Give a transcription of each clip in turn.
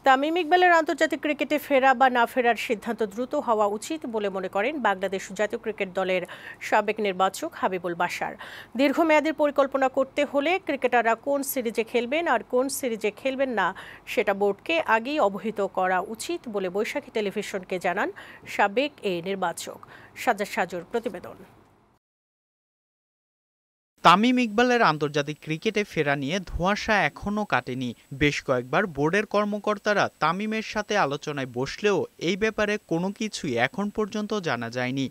তামিম ইকবালের আন্তর্জাতিক ক্রিকেটে ফেরা বা না ফেরার সিদ্ধান্ত দ্রুত হওয়া উচিত বলে মনে করেন বাংলাদেশ জাতীয় ক্রিকেট দলের সাবেক নির্বাচক হাবিবুল বাশার। দীর্ঘমেয়াদী পরিকল্পনা করতে হলে ক্রিকেটাররা কোন সিরিজে খেলবেন আর কোন সিরিজে খেলবেন না সেটা বোর্ডকে আগেই অবহিত করা উচিত বলে বৈশাখী টেলিভিশনকে জানান সাবেক এই নির্বাচক। সাজ্জাদ সাজুর প্রতিবেদন। তামিম ইকবালের আন্তর্জাতিক ক্রিকেটে ফেরা নিয়ে ধোঁয়াশা এখনও কাটেনি। বেশ কয়েকবার বোর্ডের কর্মকর্তারা তামিমের সাথে আলোচনায় বসলেও এই ব্যাপারে কোনো কিছুই এখন পর্যন্ত জানা যায়নি।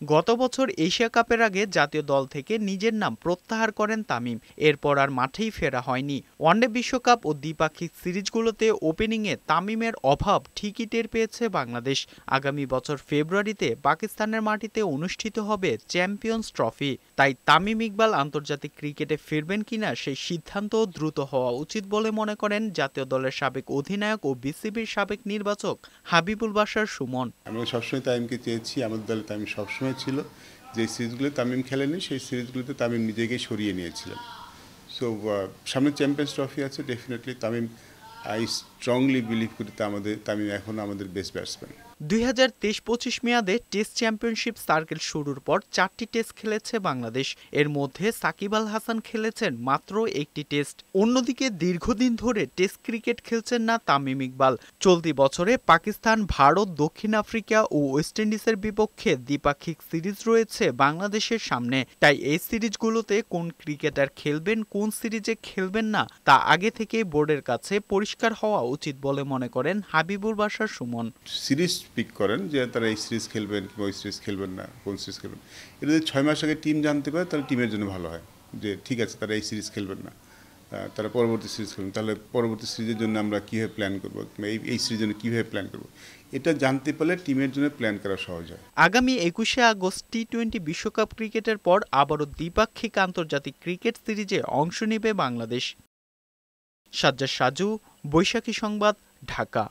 গত বছর এশিয়া কাপের আগে জাতীয় দল থেকে নিজের নাম প্রত্যাহার করেন তামিম। এরপর আর মাঠেই ফেরা হয়নি। ওয়ানডে বিশ্বকাপ ও দ্বিপাক্ষিক সিরিজগুলোতে ওপেনিংয়ে তামিমের অভাব ঠিকই টের পেয়েছে বাংলাদেশ। আগামী বছর ফেব্রুয়ারিতে পাকিস্তানের মাটিতে অনুষ্ঠিত হবে চ্যাম্পিয়ন্স ট্রফি। তাই তামিম ইকবাল আন্তর্জাতিক ক্রিকেটে ফিরবেন কিনা সেই সিদ্ধান্ত দ্রুত হওয়া উচিত বলে মনে করেন জাতীয় দলের সাবেক অধিনায়ক ও বিসিবির সাবেক নির্বাচক হাবিবুল বাশার সুমন। আমি সবসময় তামিমকে চেয়েছি, আমাদের দলে তামিম সবসময় ছিল। যে সিরিজগুলো তামিম খেলেনি সেই সিরিজগুলোতে তামিম নিজেকে সরিয়ে নিয়েছিলেন। সো সামনে চ্যাম্পিয়ন্স ট্রফি আছে, definitely Tamim, I strongly believe করি তামিম এখন আমাদের বেস্ট ব্যাটসম্যান। 2023-25 মেয়াদে টেস্ট চ্যাম্পিয়নশিপ সার্কেল শুরুর পর 4টি টেস্ট খেলেছে বাংলাদেশ। এর মধ্যে সাকিব আল হাসান খেলেছেন মাত্র একটি টেস্ট। অন্যদিকে দীর্ঘদিন ধরে টেস্ট ক্রিকেট খেলছেন না তামিম ইকবাল। চলতি বছরে পাকিস্তান, ভারত, দক্ষিণ আফ্রিকা ও ওয়েস্ট ইন্ডিজের বিপক্ষে দ্বিপাক্ষিক সিরিজ রয়েছে বাংলাদেশের সামনে। তাই এই সিরিজগুলোতে কোন ক্রিকেটার খেলবেন, কোন সিরিজে খেলবেন না তা আগে থেকে বোর্ডের কাছে পরিষ্কার হওয়া উচিত বলে মনে করেন হাবিবুল বাশার সুমন। সিরিজ পিক করেন যে তারা এই সিরিজ খেলবেন কিংবা ওই সিরিজ খেলবেন না, কোন সিরিজ খেলবেন, এটা যদি 6 মাস আগে টিম জানতে পারে তাহলে টিমের জন্য ভালো হয় যে ঠিক আছে তারা এই সিরিজ খেলবেন না, তারা পরবর্তী সিরিজ খেলবেন। তাহলে পরবর্তী সিরিজের জন্য আমরা কীভাবে প্ল্যান করবো, এই সিরিজের জন্য কীভাবে প্ল্যান করবো, এটা জানতে পারলে টিমের জন্য প্ল্যান করা সহজ হয়। আগামী 21শে আগস্ট টি-20 বিশ্বকাপ ক্রিকেটের পর আবারও দ্বিপাক্ষিক আন্তর্জাতিক ক্রিকেট সিরিজে অংশ নেবে বাংলাদেশ। সাজ্জাদ সাজু, বৈশাখী সংবাদ, ঢাকা।